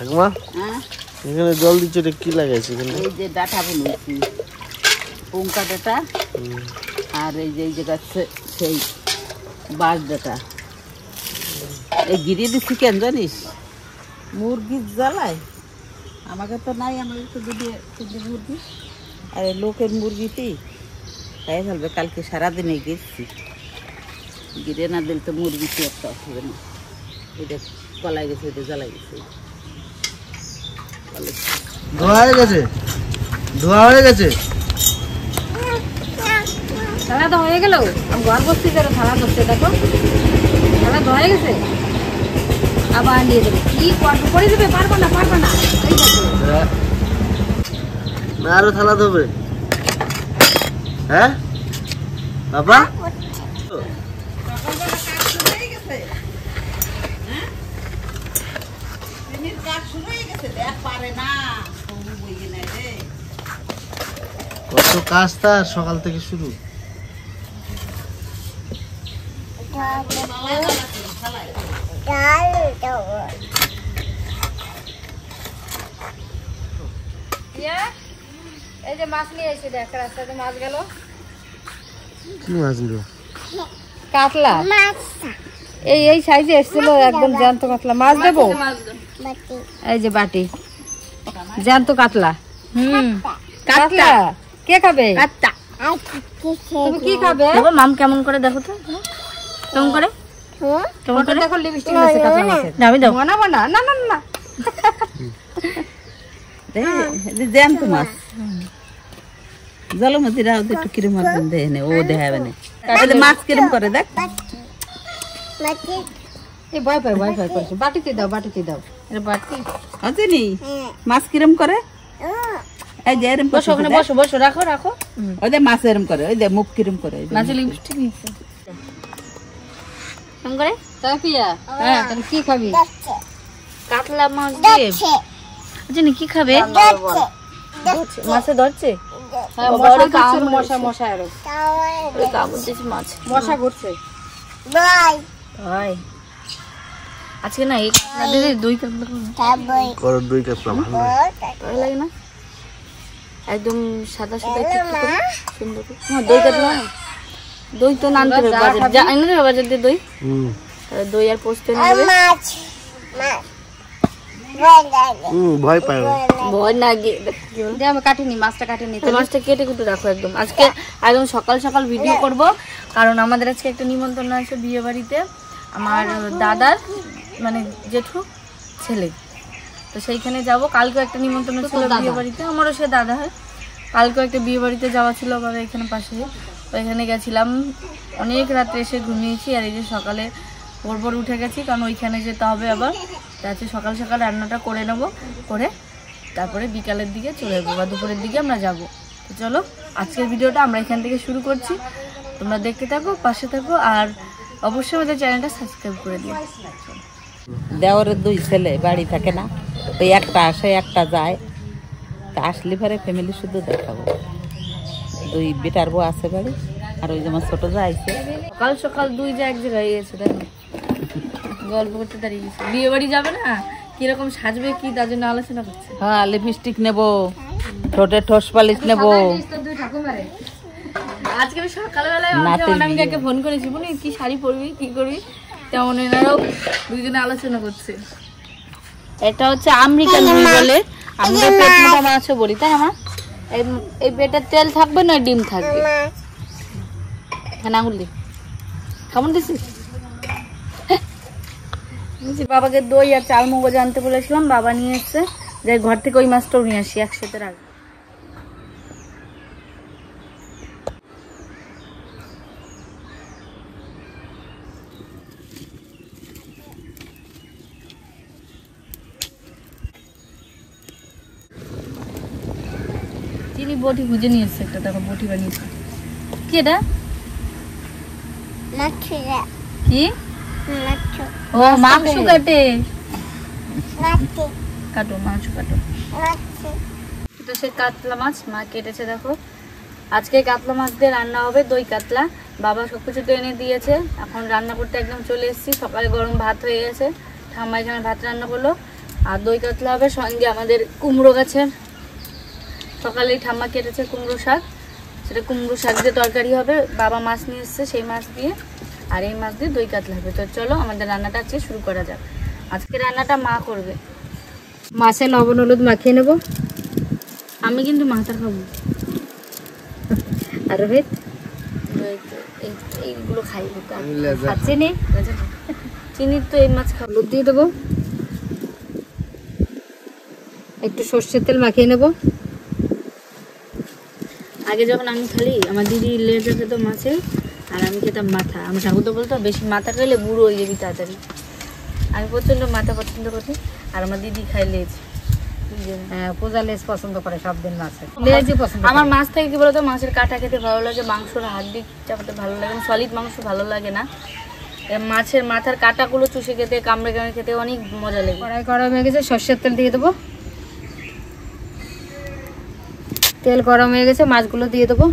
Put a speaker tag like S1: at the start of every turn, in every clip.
S1: ঠাকুমা এখানে জল দিচ্ছে, এটা কি লাগাইছে এখানে?
S2: এই যে ডাটা বুনেছি, পুঙ্কা ডাটা, আর এই যে গাছে সেই বাঁশ ডাটা। এই গিরিয়ে দিচ্ছি কেন জানিস? মুরগির জ্বালায় আমাকে তো নাই, আমাকে তো দুটো মুরগি, আর লোকের মুরগিতেই খাই ফেলবে। কালকে সারাদিনে গেছি, গিরে না দিলে তো মুরগিতে একটা হবে না। এটা কলাই গেছে, এটা জ্বালাই গেছে।
S1: ধোয়া হয়ে গেছে, ধোয়া হয়ে গেছে।
S3: থালা তো হয়ে গেল, ঘর বসছি যারা থালা করছে, দেখো থালা ধোয়া গেছে। আবার নিয়ে দেবে, কি করে দেবে? পারবো না, পারবো না।
S1: না আরো থালা ধোবে। হ্যাঁ বাবা, কত কাজ তার সকাল থেকে শুরু।
S3: এই যে মাছ নিয়ে এসে দেখ, রাস্তাতে মাছ গেল।
S1: কি মাছ নিল?
S3: কাতলা, এই সাইজে এসেছিল, একদম জ্যান্ত কাতলা। মাছ দেবো? এই যে বাটি, জ্যান্ত কাতলা। কাতলা কে খাবে? তুমি কি খাবে?
S4: মাম কেমন করে দেখো তো, কেমন করে কেমন করে
S3: দেখো, লিপস্টিক আছে কাতলা মাছের।
S4: আমি দাও
S3: বানাবো না, না না না,
S2: জ্যান্ত মাছ জলমতিরা একটু কিরম দেয় না, ও দেখাবে না মাছ কিরম করে দেখ।
S3: এই ভয় পাই করছে। বাটিতে দাও, বাটিতে দাও।
S2: এটা বাটি আছে নি, মাছ কিরম করে। এই যে এরম
S4: বসো, ওখানে বসো, বসো, রাখো রাখো।
S2: ওই যে মাছ এরম করে, ওই যে মুখ কিরম করে,
S4: মাছের লিপস্টিক নিচ্ছে কেমন করে।
S3: তাপিয়া, হ্যাঁ কি খাবি?
S4: কাতলা মাছ দিয়ে জানি কি খাবে। মাছে ধরছে,
S3: হ্যাঁ মশা ঘুরছে, মশা মশা আরো
S4: কামড় দিয়েছে মাছ,
S3: মশা ঘুরছে।
S4: ভাই আজকে না এই কাতলা দিয়ে দই কাতলা
S1: করো, দুই কাতলা
S4: ভালো লাগে না, একদম সাদা সাদা একটু সুন্দর করে। দই কাতলা, দই তো নানতে হবে বাজার, যা এনে দেবে বাজার দিয়ে দই। দই আর পোস্ত এনে দেবে।
S1: ভয় পায় না,
S4: ভয় না গিয়ে
S3: আমি কাটিনি, মাছটা কাটিনি।
S4: মাছটা কেটে কুটে রাখো একদম। আজকে একদম সকাল সকাল ভিডিও করব, কারণ আমাদের আজকে একটা নিমন্ত্রণ আছে বিয়ে বাড়িতে, আমার দাদার মানে জেঠু ছেলে, তো সেইখানে যাব। কালকেও একটা নিমন্ত্রণ ছিল বিয়ে বাড়িতে, আমারও সে দাদা হয়। কালকেও একটা বিয়ে বাড়িতে যাওয়া ছিল আবার এখানে পাশে, ওইখানে গেছিলাম। অনেক রাত্রে এসে ঘুমিয়েছি, আর এই যে সকালে ভোর উঠে গেছি, কারণ ওইখানে যেতে হবে আবার। তাতে সকাল সকাল রান্নাটা করে নেবো, করে তারপরে বিকালের দিকে চলে যাবো বা দুপুরের দিকে আমরা যাব। তো চলো আজকের ভিডিওটা আমরা এখান থেকে শুরু করছি, তোমরা দেখতে থাকো, পাশে থাকো, আর অবশ্যই আমাদের চ্যানেলটা সাবস্ক্রাইব করে দিও।
S2: দেওয়ারের দুই ছেলে বাড়ি থাকে না, ওই একটা আসে একটা যায়, তা আসলে পরে ফ্যামিলি শুধু দেখাবো। দুই বেটার বউ আছে বাড়ি, আর ওই যে আমার ছোট যা আইছে।
S4: সকাল সকাল দুই যা এক জায়গায় গিয়েছে, তাই না? গল্প করতে দাঁড়িয়ে গেছে। বিয়ে বাড়ি যাবে না, কিরকম সাজবে কি তার জন্য আলোচনা করছে।
S2: হ্যাঁ লিপস্টিক নেবো, ঠোঁটে ঠোস পালিশ নেবো।
S4: আজকে আমি সকালবেলায় অনামিকাকে ফোন করেছি, বলি কি শাড়ি পরবি, কি করবি, তেমন এনারাও দুইজনে আলোচনা করছে। এটা হচ্ছে আমেরিকান রুই বলে, আমরা পেট মোটা মাছও বলি, তাই না? এই পেটের তেল থাকবে না ডিম থাকবে। হ্যাঁ আঙুল দি, কেমন দিছিস? বাবাকে দই আর চাল মগজ আনতে বলেছিলাম, বাবা নিয়ে এসছে। যাই ঘর থেকে ওই মাছটাও নিয়ে আসি একসাথে রাখ। চিনি বটি খুঁজে নিয়ে এসছে একটা, দেখো বটি বানিয়েছে। কি এটা? কি? ও মাংস কাটে, কাটো মাংস কাটো। তো সে কাতলা মাছ মা কেটেছে, দেখো আজকে কাতলা মাছ দিয়ে রান্না হবে, দই কাতলা। বাবা সবকিছু তো এনে দিয়েছে, এখন রান্না করতে একদম চলে এসেছি। সকালে গরম ভাত হয়ে গেছে, ঠাম্মা এখানে ভাত রান্না করলো, আর দই কাতলা হবে, সঙ্গে আমাদের কুমড়ো গাছের সকালেই ঠাম্মা কেটেছে কুমড়ো শাক, সেটা কুমড়ো শাক দিয়ে তরকারি হবে। বাবা মাছ নিয়ে এসছে, সেই মাছ দিয়ে, আর এই মাছ দিয়ে দই কাতলা হবে। তো চলো আমাদের রান্নাটা আজকে শুরু করা যাক। আজকে রান্নাটা মা করবে।
S3: মাছে লবণ হলুদ মাখিয়ে নেব।
S4: আমি কিন্তু মাথা খাবো,
S3: আর রোহিত
S4: এইগুলো খাই।
S3: খাচ্ছে নি,
S4: চিনির তো এই মাছ খাবো।
S3: হলুদ দিয়ে দেবো, একটু সর্ষের তেল মাখিয়ে নেব।
S4: আগে যখন আমি খালি, আমার দিদি লেজা খেত মাছে, আর আমি খেতাম মাথা। আমার ঠাকুর তো বলতো বেশি মাথা খেলে বুড়ো হয়ে যাবি তাড়াতাড়ি। আমি প্রচণ্ড মাথা পছন্দ করি, আর আমার দিদি খাই লেজ।
S3: হ্যাঁ, পূজা লেজ পছন্দ করে সব দিন মাছে, লেজই পছন্দ।
S4: আমার মাছ থেকে কি বলতো, মাছের কাঁটা খেতে ভালো লাগে, মাংসর হাড্ডি চাপাতে ভালো লাগে, সলিড মাংস ভালো লাগে না। মাছের মাথার কাঁটাগুলো চুষে খেতে, কামড়ে কামড়ে খেতে অনেক মজা লাগে।
S3: কড়াই গরম হয়ে গেছে, সর্ষের তেল দিয়ে দেবো। তেল গরম হয়ে গেছে, মাছগুলো দিয়ে দেবো।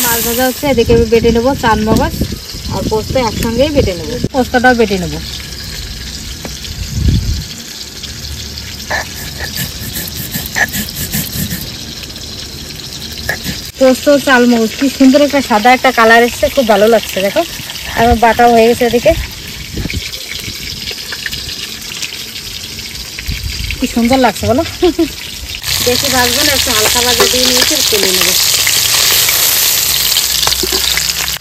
S3: মাছ ভাজা হচ্ছে, এদিকে আমি বেটে নেবো চালমগজ আর পোস্ত একসঙ্গেই বেটে নেবো। পোস্তটাও বেটে নেবো। পোস্ত চালমগজ কি সুন্দর একটা সাদা একটা কালার এসছে, খুব ভালো লাগছে। দেখো আমার বাটাও হয়ে গেছে, এদিকে কি সুন্দর লাগছে বলো। বেশি ভাজবো না, একটু হালকা ভাজা দিয়ে নিয়েছি, তুলে নেবো।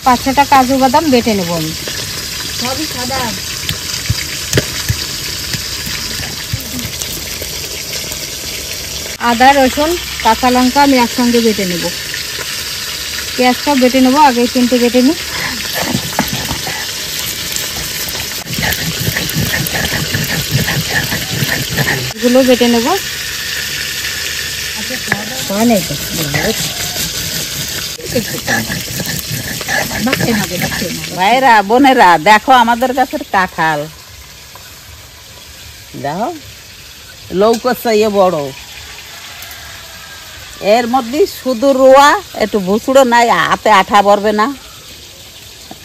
S3: 5-6টা কাজু বাদাম বেটে নেবো আমি, সবই সাদা। আদা রসুন কাঁচা লঙ্কা আমি একসঙ্গে বেটে নেব। পেঁয়াজটাও বেটে নেবো, আগে 3টে বেটে নিই। এগুলো বেটে নেব।
S2: ভাইরা বোনেরা দেখো আমাদের গাছের কাঁঠাল, দেখো লৌকো চাইয়ে বড়, এর মধ্যে শুধু রোয়া, একটু ভুসুড়ো নাই, হাতে আঠা ভরবে না।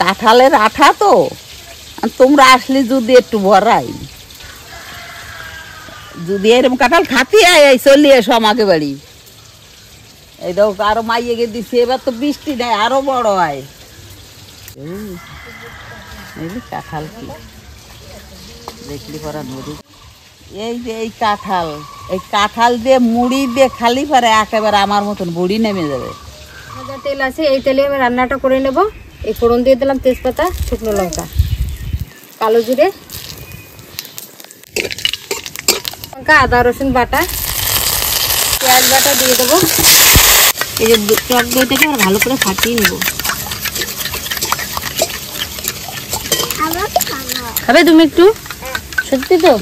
S2: কাঁঠালের আঠা তো, তোমরা আসলে যদি একটু ভরাই, যদি এরকম কাঁঠাল খাতি আয় চলি এসো আমাকে বাড়ি। এই দেখো আরো মাইয়ে গে দিচ্ছে, এবার তো বৃষ্টি নেই, আরো বড় হয়। কাঁঠাল কি দেখলি পরা নদী, এই যে এই কাঁঠাল দিয়ে মুড়ি দিয়ে খালি পারে একেবারে আমার মতন বুড়ি নেমে যাবে।
S3: ভাজা তেল আছে, এই তেলে আমি রান্নাটা করে নেব। এই ফোড়ন দিয়ে দিলাম তেজপাতা, শুকনো লঙ্কা, কালো জিরে, লঙ্কা, আদা রসুন বাটা, পেঁয়াজ বাটা দিয়ে দেবো। এই যে টক দইটাকে আর ভালো করে ফাটিয়ে নেব।
S4: খাবে তুমি একটু? সত্যি তো?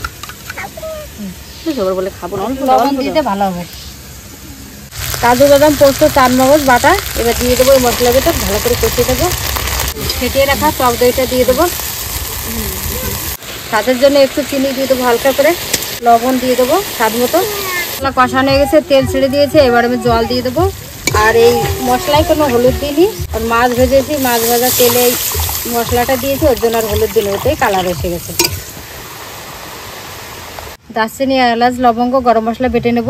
S4: বলে খাবো না,
S3: লবণ দিতে ভালো হবে। কাজু বাদাম পোস্ত চালমগজ বাটা এবার দিয়ে দেবো। এই মশলাটা ভালো করে কষিয়ে দেবো। ফেটিয়ে রাখা টক দইটা দিয়ে দেবো। স্বাদের জন্য একটু চিনি দিয়ে দেবো হালকা করে, লবণ দিয়ে দেবো স্বাদ মতো। মশলা কষানো হয়ে গেছে, তেল ছেড়ে দিয়েছে, এবার আমি জল দিয়ে দেবো। আর এই মশলায় কোনো হলুদ দিইনি, আর মাছ ভেজেছি, মাছ ভাজা তেলে মশলাটা দিয়েছি, ওর জন্য আর হলুদ দিলে ওতেই কালার এসে গেছে। দারচিনি, এলাচ, লবঙ্গ, গরম মশলা বেটে নেব।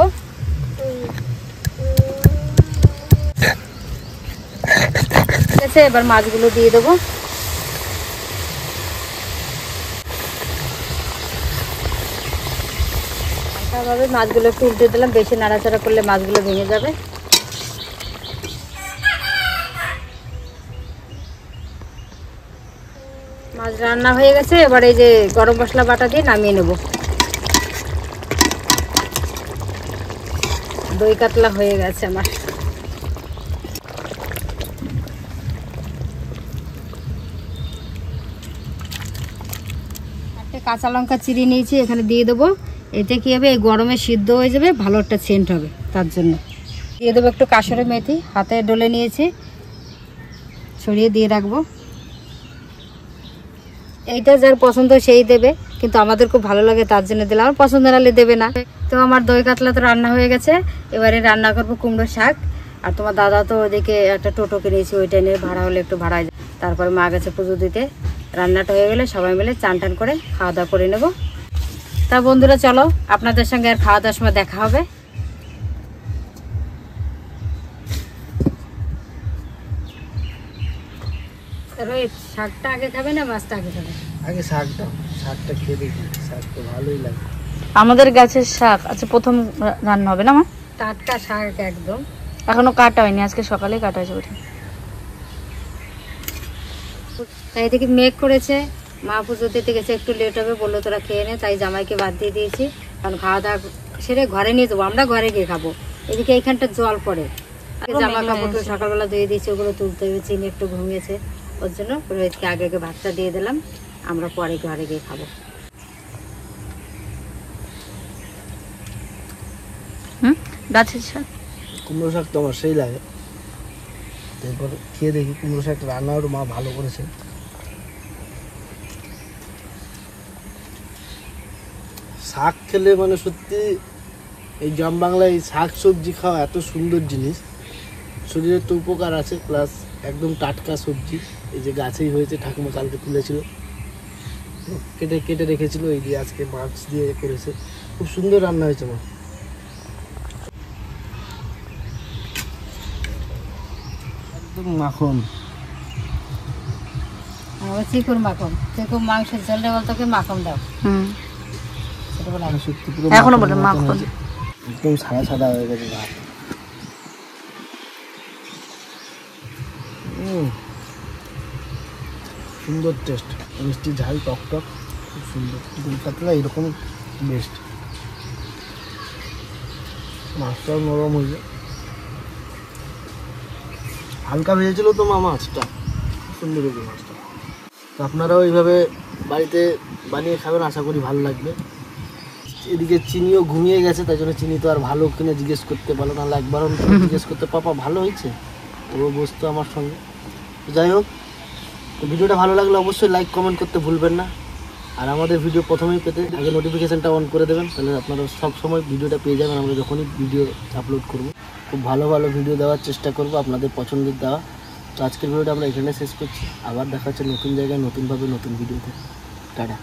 S3: ঠিক আছে, এবার মাছগুলো দিয়ে দেবো। হালকাভাবে মাছগুলো একটু উল্টে দিলাম, বেশি নাড়াচাড়া করলে মাছগুলো ভেঙে যাবে। মাছ রান্না হয়ে গেছে, এবার এই যে গরম মশলা বাটা দিয়ে নামিয়ে নেব। দই কাতলা হয়ে গেছে আমার। একটা কাঁচা লঙ্কা চিড়ে নিয়েছি, এখানে দিয়ে দেবো। এতে কি হবে, এই গরমে সিদ্ধ হয়ে যাবে, ভালো একটা সেন্ট হবে, তার জন্য দিয়ে দেবো একটু কাসুরি মেথি, হাতে ডলে নিয়েছি, ছড়িয়ে দিয়ে রাখবো। এইটা যার পছন্দ সেই দেবে, কিন্তু আমাদের খুব ভালো লাগে তার জন্য দিলাম, আমার পছন্দ নাহলে দেবে না। তো আমার দই কাতলা তো রান্না হয়ে গেছে, এবারে রান্না করবো কুমড়ো শাক। আর তোমার দাদা তো ওদিকে একটা টোটো কিনেছি, ওইটা নিয়ে ভাড়া হলে একটু ভাড়ায়, তারপরে মা গেছে পুজো দিতে। রান্নাটা হয়ে গেলে সবাই মিলে চান টান করে খাওয়া দাওয়া করে নেব। তা বন্ধুরা চলো আপনাদের সঙ্গে আর খাওয়া দাওয়ার সময় দেখা হবে। রোহিত শাকটা আগে খাবে না মাছটা আগে খাবে?
S1: আগে শাকটা খেয়ে দেখি, শাক তো ভালোই লাগে।
S4: আমাদের গাছের শাক আচ্ছা প্রথম রান্না হবে না মা?
S3: টাটকা শাক একদম,
S4: এখনো কাটা হয়নি, আজকে সকালে কাটা হয়েছে ওঠে।
S3: তাই থেকে মেঘ করেছে, মা পুজো দিতে গেছে, একটু লেট হবে বললো তোরা খেয়ে নে, তাই জামাইকে বাদ দিয়ে দিয়েছি। কারণ খাওয়া দাওয়া সেরে ঘরে নিয়ে যাবো, আমরা ঘরে গিয়ে খাবো। এদিকে এইখানটা জল পড়ে, জামা কাপড় সকালবেলা ধুয়ে দিয়েছি, ওগুলো তুলতে হবে। চিনি একটু ঘুমিয়েছে, ওর জন্য রোহিতকে আগে আগে ভাতটা দিয়ে দিলাম, আমরা পরে ঘরে গিয়ে খাবো।
S4: গাছের শাক,
S1: কুমড়ো শাক তো আমার সেই লাগে। তারপর খেয়ে দেখি কুমড়ো শাকটা রান্নাও মা ভালো করেছে। শাক খেলে মানে সত্যি এই গ্রাম বাংলায় শাক সবজি খাওয়া এত সুন্দর জিনিস, শরীরের তো উপকার আছে, প্লাস একদম টাটকা সবজি। এই যে গাছেই হয়েছে, ঠাকুমা কালকে তুলেছিল, কেটে কেটে রেখেছিল, এই দিয়ে আজকে মাছ দিয়ে করেছে, খুব সুন্দর রান্না হয়েছে মা। একদম মাখন,
S3: আমার চিকুর মাখন, চিকুর মাংসের ঝোলটা বলতো মাখন দাও। সেটা বলে
S1: সত্যি পুরো
S4: এখনো বলে মাখন,
S1: একদম সাদা সাদা হয়ে গেছে ভাত। সুন্দর টেস্ট, মিষ্টি ঝাল টক টক, খুব সুন্দর। দুল কাতলা এরকম বেস্ট। মাছটাও নরম হয়েছে, হালকা ভেজেছিল তো মা মাছটা, সুন্দর হয়েছে মাছটা। তো আপনারাও এইভাবে বাড়িতে বানিয়ে খাবেন, আশা করি ভালো লাগবে। এদিকে চিনিও ঘুমিয়ে গেছে, তাই জন্য চিনি তো আর ভালো কিনে জিজ্ঞেস করতে পারলো না, একবারও জিজ্ঞেস করতে, পাপা ভালো হয়েছে, ও বসতো আমার সঙ্গে। তো যাই হোক, তো ভিডিওটা ভালো লাগলে অবশ্যই লাইক কমেন্ট করতে ভুলবেন না। আর আমাদের ভিডিও প্রথমেই পেতে আগে নোটিফিকেশানটা অন করে দেবেন, তাহলে আপনারা সব সময় ভিডিওটা পেয়ে যাবেন আমরা যখনই ভিডিও আপলোড করব। খুব ভালো ভালো ভিডিও দেওয়ার চেষ্টা করব, আপনাদের পছন্দের দেওয়া। তো আজকের ভিডিওটা আমরা এখানে শেষ করছি, আবার দেখা হচ্ছে নতুন জায়গায় নতুনভাবে নতুন ভিডিওতে। টাটা।